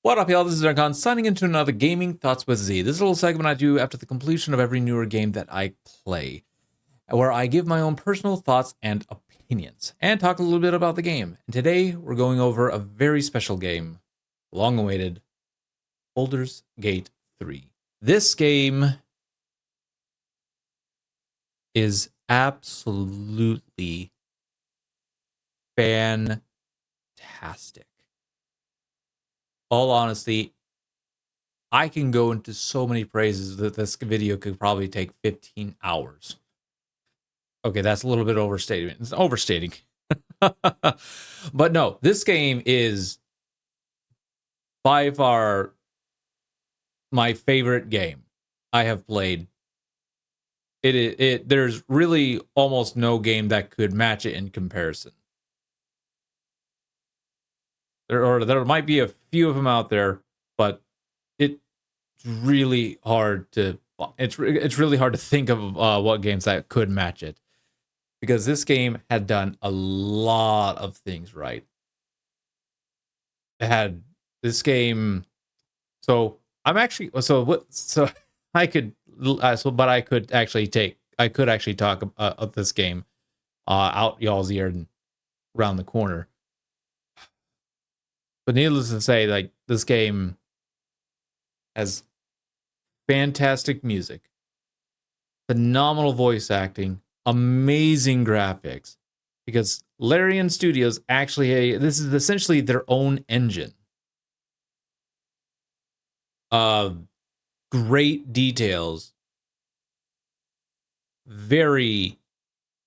What up, y'all? This is Darkon signing into another Gaming Thoughts with Z. This is a little segment I do after the completion of every newer game that I play, where I give my own personal thoughts and opinions, and talk a little bit about the game. And today, we're going over a very special game, long-awaited, Baldur's Gate 3. This game is absolutely fantastic. All honesty, I can go into so many praises that this video could probably take 15 hours. Okay, that's a little bit overstating. It's overstating. But no, this game is by far my favorite game I have played. There's really almost no game that could match it in comparison. There might be a few of them out there, but it's really hard to really hard to think of what games that could match it, because this game had done a lot of things right. It had this game, so I'm actually so I could but I could actually talk of this game out y'all's ear and around the corner. But needless to say, like, this game has fantastic music, phenomenal voice acting, amazing graphics, because Larian Studios actually, this is essentially their own engine. Great details, very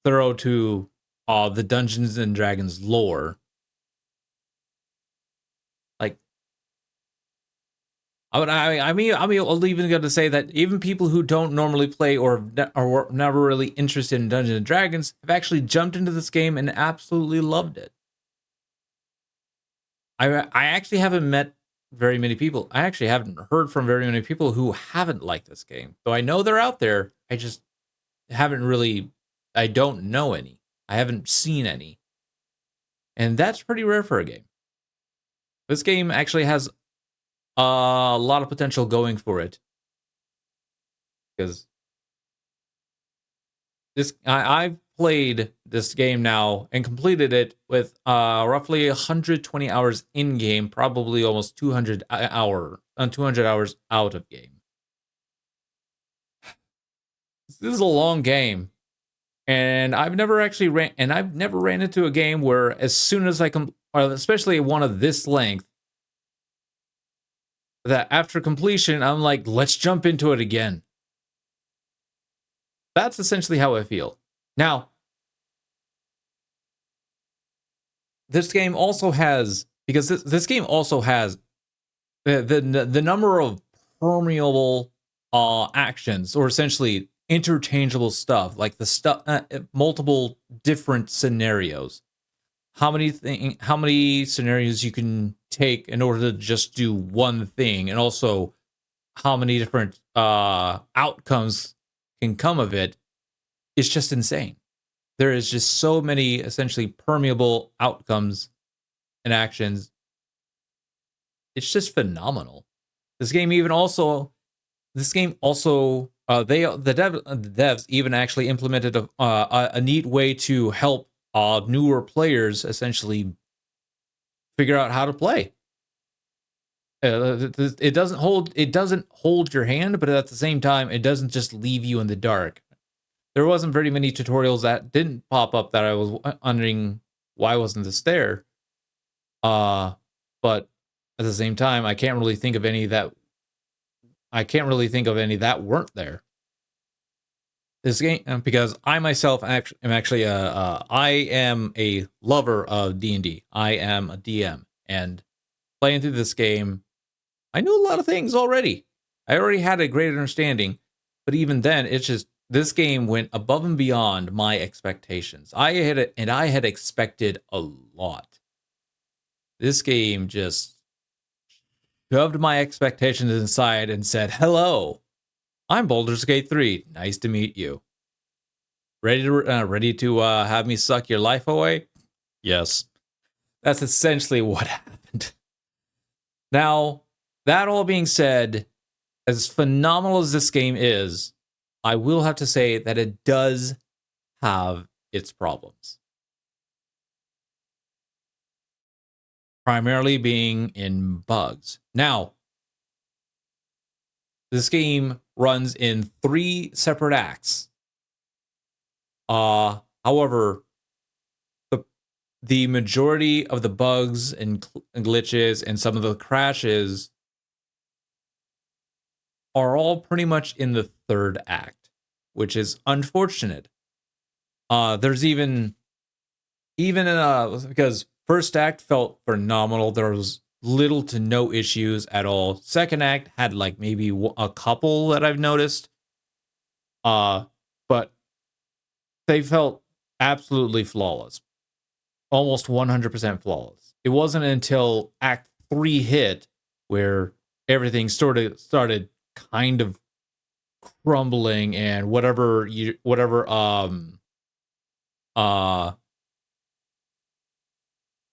thorough to the Dungeons and Dragons lore. Like, I'm even going to say that even people who don't normally play or are never really interested in Dungeons and Dragons have actually jumped into this game and absolutely loved it. I actually haven't met very many people. I actually haven't heard from very many people who haven't liked this game. Though I know they're out there, I just haven't really, I don't know any. I haven't seen any. And that's pretty rare for a game. This game actually has a lot of potential going for it, because I've played this game now and completed it with roughly 120 hours in game, probably almost 200 hours out of game. This is a long game, and I've never ran into a game where as soon as especially one of this length, that after completion I'm like, let's jump into it again. That's essentially how I feel. Now, this game also has, because this game also has the number of permeable actions, or essentially interchangeable stuff, like multiple different scenarios. How many scenarios you can take in order to just do one thing, and also how many different outcomes can come of it. It's just insane. There is just so many essentially permeable outcomes and actions. It's just phenomenal. This game also the devs even actually implemented a neat way to help newer players essentially figure out how to play. It doesn't hold your hand, but at the same time, it doesn't just leave you in the dark. There wasn't very many tutorials that didn't pop up that I was wondering why wasn't this there. But at the same time, I can't really think of any that weren't there. This game, because I myself am actually I am a lover of D&D. I am a DM, and playing through this game, I knew a lot of things already. I already had a great understanding, but even then, it's just, this game went above and beyond my expectations. I had expected a lot. This game just shoved my expectations inside and said, "Hello, I'm Baldur's Gate 3. Nice to meet you. Ready to have me suck your life away?" Yes, that's essentially what happened. Now, that all being said, as phenomenal as this game is, I will have to say that it does have its problems. Primarily being in bugs. Now, this game runs in 3 separate acts. However, the majority of the bugs and glitches and some of the crashes are all pretty much in the 3rd act, which is unfortunate. There's even because 1st act felt phenomenal. There was little to no issues at all. 2nd act had like maybe a couple that I've noticed. But they felt absolutely flawless. Almost 100% flawless. It wasn't until Act 3 hit where everything started kind of crumbling, and whatever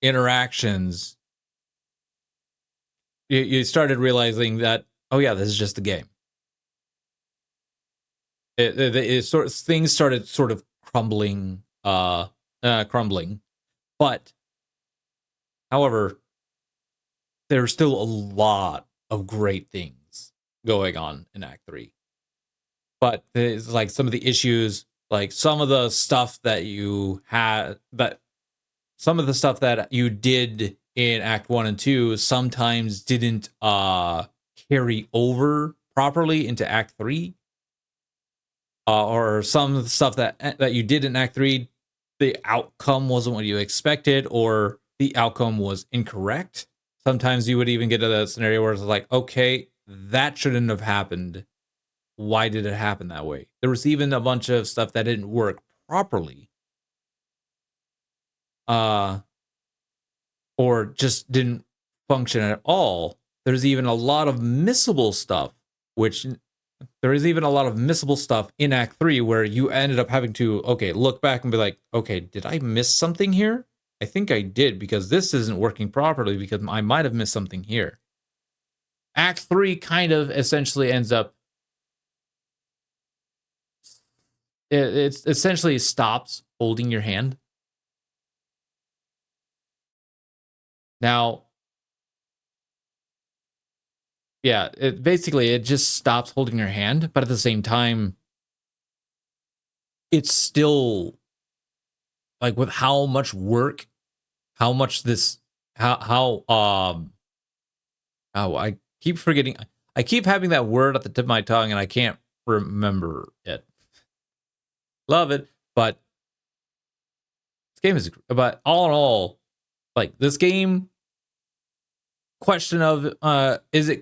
interactions, you started realizing that, oh yeah, this is just the game. Things started sort of crumbling. But, however, there's still a lot of great things going on in Act 3. But there's like some of the issues, like some of the stuff that you did in Act 1 and 2 sometimes didn't carry over properly into Act 3. Or some of the stuff that you did in Act 3, the outcome wasn't what you expected, or the outcome was incorrect. Sometimes you would even get to that scenario where it's like, okay, that shouldn't have happened. Why did it happen that way? There was even a bunch of stuff that didn't work properly. Or just didn't function at all. There's even a lot of missable stuff, there is even a lot of missable stuff in Act 3 where you ended up having to, look back and be like, okay, did I miss something here? I think I did, because this isn't working properly, because I might have missed something here. Act 3 kind of essentially ends up, it essentially stops holding your hand. Now, yeah, it just stops holding your hand, but at the same time, it's still like, with how much work, how much this, I keep forgetting. I keep having that word at the tip of my tongue and I can't remember it. Love it, but but all in all, like, this game, question of is it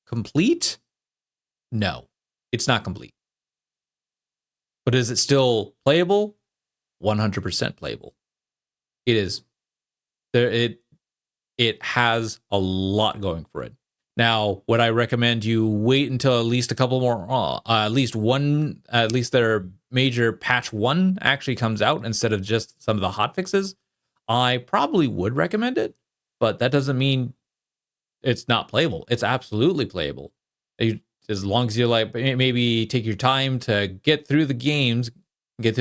complete? No, it's not complete. But is it still playable? 100% playable. It is. It has a lot going for it. Now, would I recommend you wait until at least a couple more, at least their major patch 1 actually comes out instead of just some of the hotfixes? I probably would recommend it, but that doesn't mean it's not playable. It's absolutely playable. As long as you like, maybe take your time to get through the games, get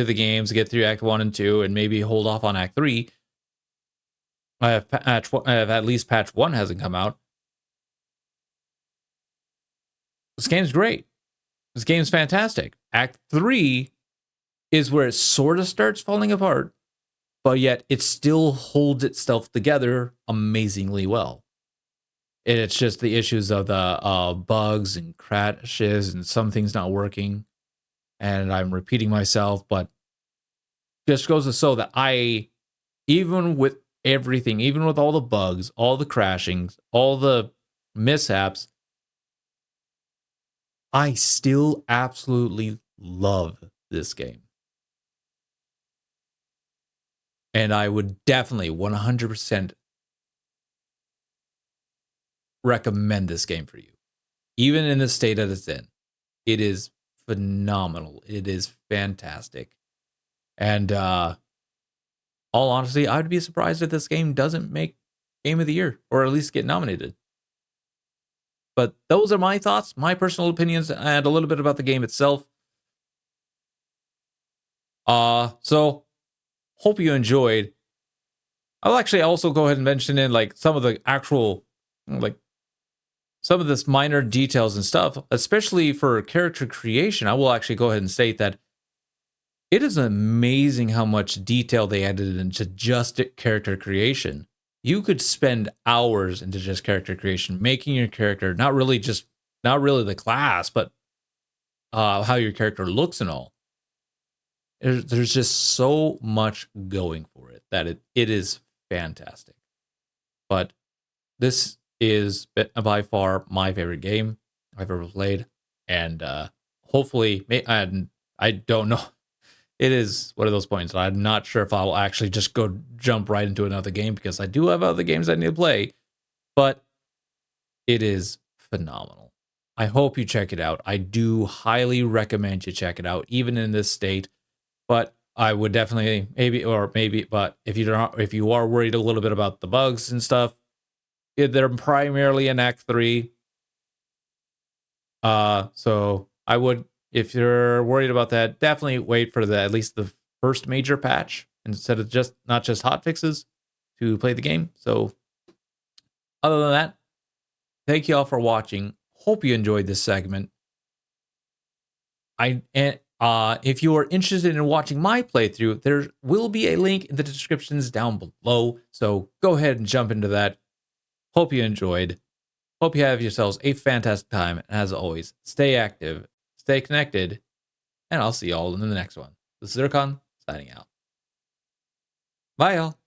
through Act 1 and 2, and maybe hold off on Act 3. If at least patch 1 hasn't come out. This game's great. This game's fantastic. Act 3 is where it sort of starts falling apart, but yet it still holds itself together amazingly well. And it's just the issues of the bugs and crashes and some things not working. And I'm repeating myself, but just goes to show that even with everything, even with all the bugs, all the crashings, all the mishaps, I still absolutely love this game. And I would definitely 100% recommend this game for you. Even in the state that it's in. It is phenomenal. It is fantastic. And all honesty, I'd be surprised if this game doesn't make game of the year, or at least get nominated. But those are my thoughts, my personal opinions, and a little bit about the game itself. So hope you enjoyed. I'll actually also go ahead and mention in like some of the actual like some of this minor details and stuff, especially for character creation. I will actually go ahead and state that it is amazing how much detail they added into just character creation. You could spend hours into just character creation, making your character not really the class, but how your character looks and all. There's just so much going for it that it is fantastic. But this is by far my favorite game I've ever played, and hopefully, and I don't know. It is one of those points. I'm not sure if I'll actually just go jump right into another game because I do have other games I need to play, but it is phenomenal. I hope you check it out. I do highly recommend you check it out, even in this state. But I would definitely but if you are worried a little bit about the bugs and stuff, they're primarily in Act 3. So I would, if you're worried about that, definitely wait for at least the first major patch instead of not just hot fixes to play the game. So other than that, thank you all for watching. Hope you enjoyed this segment. If you are interested in watching my playthrough, there will be a link in the descriptions down below. So go ahead and jump into that. Hope you enjoyed. Hope you have yourselves a fantastic time. And as always, stay active, stay connected, and I'll see y'all in the next one. This is Zircon signing out. Bye, y'all.